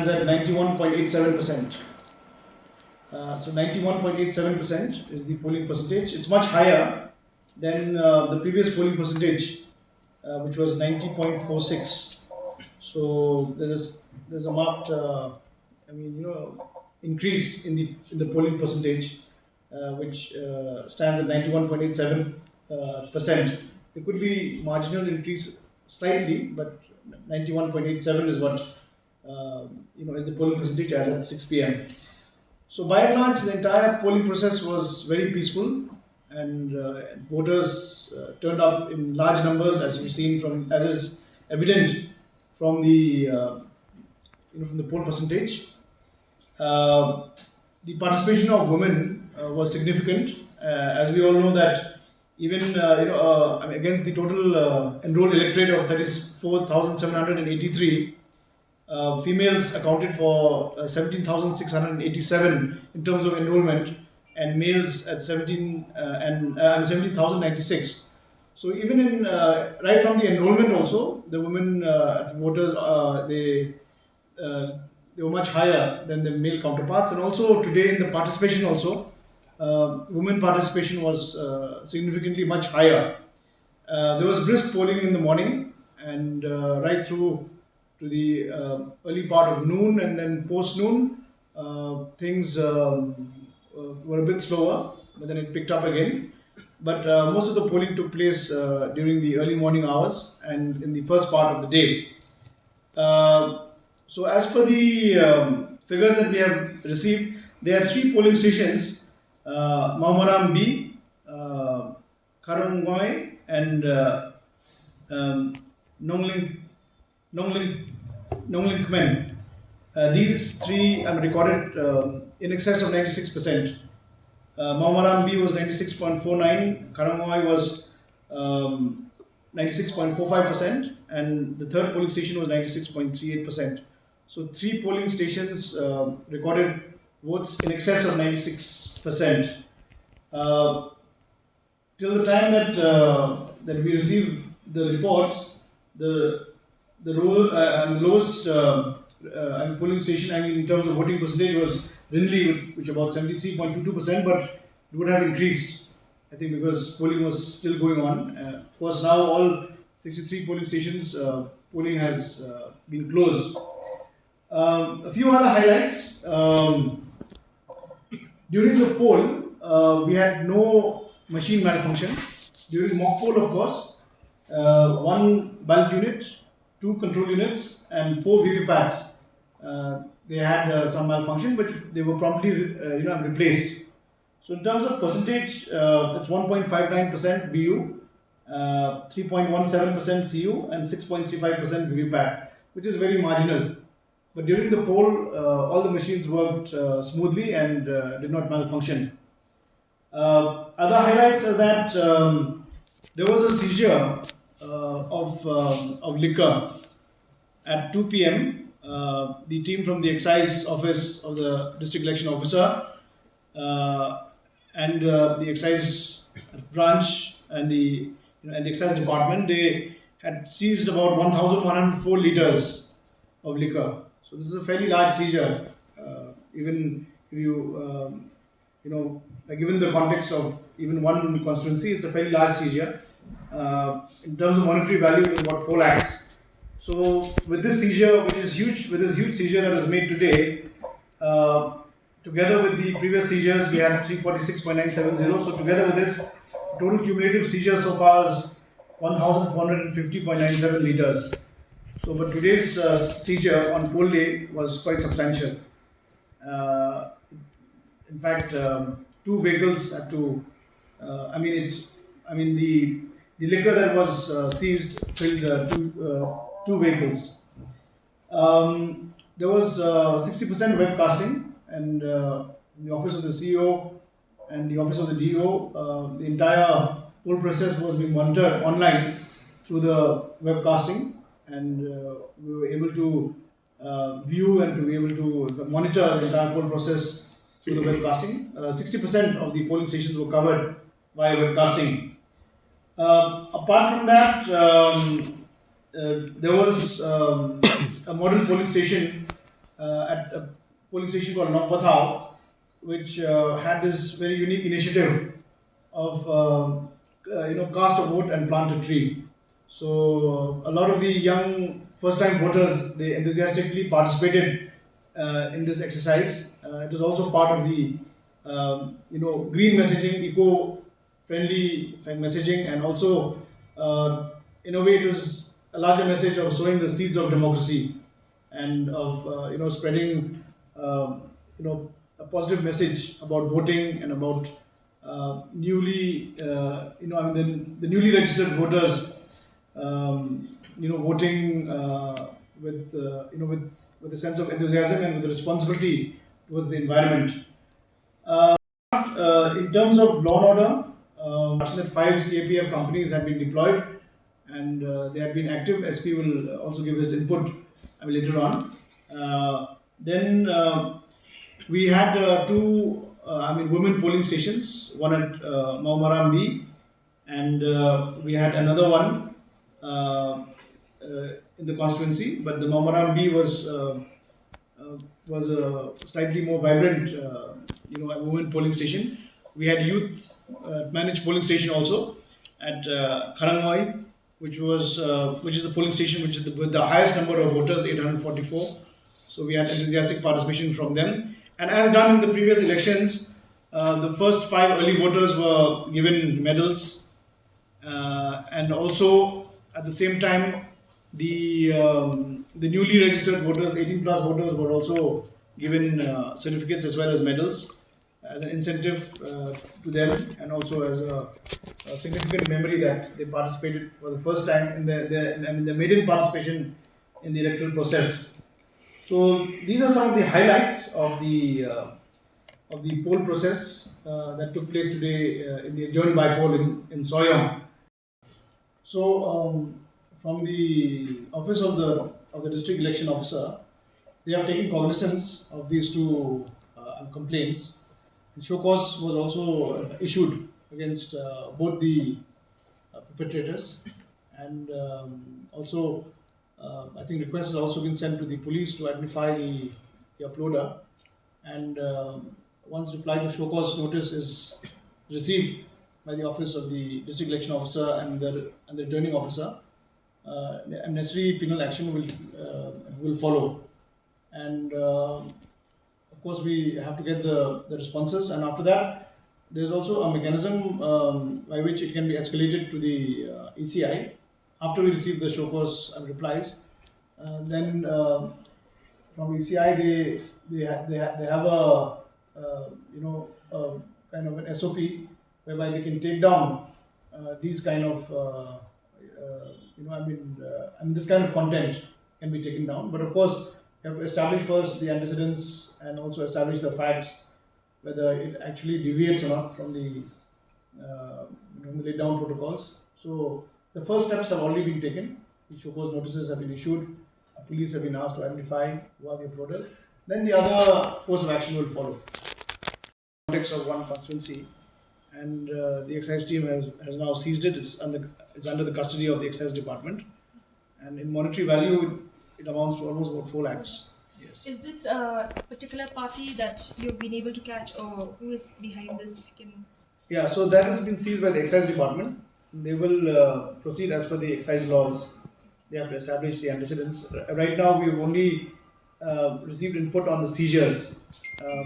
at 91.87%. So 91.87% is the polling percentage. It's much higher than the previous polling percentage, which was 90.46. So there's a marked, increase in the polling percentage, which stands at 91.87%. There could be marginal increase slightly, but 91.87 is what is the polling percentage as at 6 p.m. So by and large, the entire polling process was very peaceful, and voters turned up in large numbers, as you've seen as is evident from the from the poll percentage. The participation of women was significant, as we all know that even against the total enrolled electorate of 34,783. Females accounted for 17,687 in terms of enrollment, and males at 17,096. So even in right from the enrollment also, the women voters they were much higher than the male counterparts, and also today in the participation also, women participation was significantly much higher. There was brisk polling in the morning and right through to the early part of noon, and then post noon things were a bit slower, but then it picked up again. But most of the polling took place during the early morning hours and in the first part of the day. So as per the figures that we have received, there are 3 polling stations: Mawkohtep B, Kharkongor, and 𝗟𝗜𝗩𝗘𝗔𝗬𝗔. These 3 are recorded in excess of 96%. Mawkohtep B was 96.49, Kharkongor was 96.45%, and the third polling station was 96.38%. So 3 polling stations recorded votes in excess of 96%. Till the time that we received the reports, the lowest polling station, in terms of voting percentage, was Rindli, which about 73.22%, but it would have increased, I think, because polling was still going on. Of course, now all 63 polling stations, polling has been closed. A few other highlights. During the poll, we had no machine malfunction. During mock poll, of course, 1 ballot unit, 2 control units, and 4 VVPATs. They had some malfunction, but they were promptly replaced. So in terms of percentage, it's 1.59% BU, 3.17% CU, and 6.35% VVPAT, which is very marginal. But during the poll, all the machines worked smoothly and did not malfunction. Other highlights are that there was a seizure of liquor at 2 p.m. The team from the excise office of the district election officer and the excise branch and the excise department, they had seized about 1,104 liters of liquor. So this is a fairly large seizure. Even if you given the context of even one constituency, it's a fairly large seizure. In terms of monetary value, it is about 4 lakhs. So with this seizure, which is huge, with this huge seizure that was made today, together with the previous seizures, we had 346.970. So together with this, total cumulative seizure so far is 1,450.97 liters. So but today's seizure on poll day was quite substantial. In fact, 2 vehicles had to. The liquor that was seized filled 2 vehicles. There was 60% webcasting, and the office of the CEO and the office of the DO, the entire poll process was being monitored online through the webcasting, and we were able to view and to be able to monitor the entire poll process through the webcasting. 60% of the polling stations were covered by webcasting. Apart from that, there was a model polling station at a polling station called 𝗡𝗢𝗥𝗧𝗛𝗚𝗧, which had this very unique initiative of cast a vote and plant a tree. So a lot of the young first-time voters, they enthusiastically participated in this exercise. It was also part of the green messaging, eco-friendly messaging, and also in a way it was a larger message of sowing the seeds of democracy and of spreading a positive message about voting and about the newly registered voters voting with a sense of enthusiasm and with a responsibility towards the environment. In terms of law and order, that 5 CAPF companies have been deployed and they have been active. SP will also give his input later on. Then we had two women polling stations, one at 𝗡𝗢𝗥𝗧𝗛𝗚𝗧 B, and we had another one in the constituency, but the 𝗡𝗢𝗥𝗧𝗛𝗚𝗧 B was a slightly more vibrant, a women polling station. We had youth managed polling station also at Kharkongor, which is the polling station which is with the highest number of voters, 844. So we had enthusiastic participation from them. And as done in the previous elections, the first 5 early voters were given medals, and also at the same time, the newly registered voters, 18 plus voters, were also given certificates as well as medals as an incentive to them, and also as a significant memory that they participated for the first time in the maiden participation in the electoral process. So these are some of the highlights of the poll process that took place today in the adjourned by poll in Sohiong. So from the office of the district election officer, they have taken cognizance of these two complaints. And show cause was also issued against both the perpetrators, and also I think requests has also been sent to the police to identify the uploader, and once reply to show cause notice is received by the office of the district election officer and the returning officer, necessary penal action will follow. And of course we have to get the responses, and after that there is also a mechanism by which it can be escalated to the ECI after we receive the show cause replies. Then from ECI they have a kind of an SOP whereby they can take down these kind of this kind of content can be taken down. But of course you have to establish first the antecedents and also establish the facts, whether it actually deviates or not from the laid down protocols. So the first steps have already been taken. The show cause notices have been issued. Police have been asked to identify who are the uploaders. Then the other course of action will follow. In the context of one constituency, and the excise team has now seized it. It's under the custody of the excise department, and in monetary value, it amounts to almost about 4 lakhs. Yes. Is this a particular party that you've been able to catch, or who is behind this? If you can. Yeah, so that has been seized by the excise department. They will proceed as per the excise laws. They have to establish the antecedents. Right now, we've only received input on the seizures,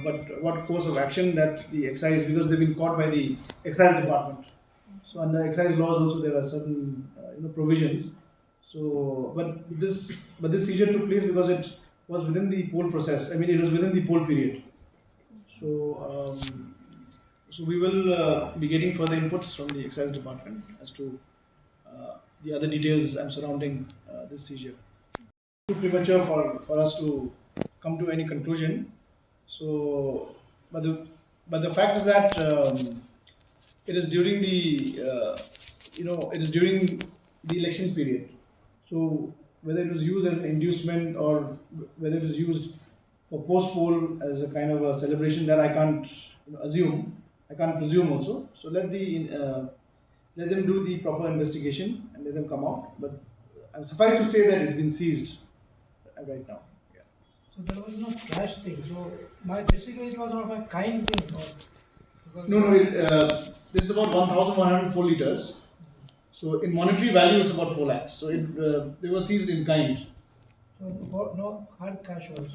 but what course of action that the excise, because they've been caught by the excise department. So under excise laws also there are certain provisions. So, but this seizure took place because it was within the poll process. It was within the poll period. So, so we will be getting further inputs from the excise department as to the other details surrounding this seizure. Too premature for us to come to any conclusion. So, but the fact is that it is during the election period. So whether it was used as an inducement or whether it was used for post poll as a kind of a celebration, that I can't assume. I can't presume also. So let them do the proper investigation and let them come out. But suffice to say that it's been seized right now. Yeah. So there was no cash thing. So basically it was of a kind thing. Because No, this is about 1,104 liters. So in monetary value, it's about 4 lakhs. So they were seized in kind. So no hard cash was.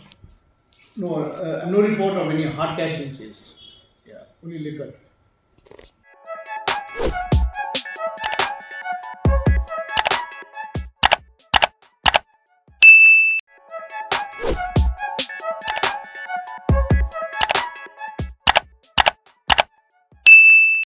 No report of any hard cash being seized. Yeah, only liquor.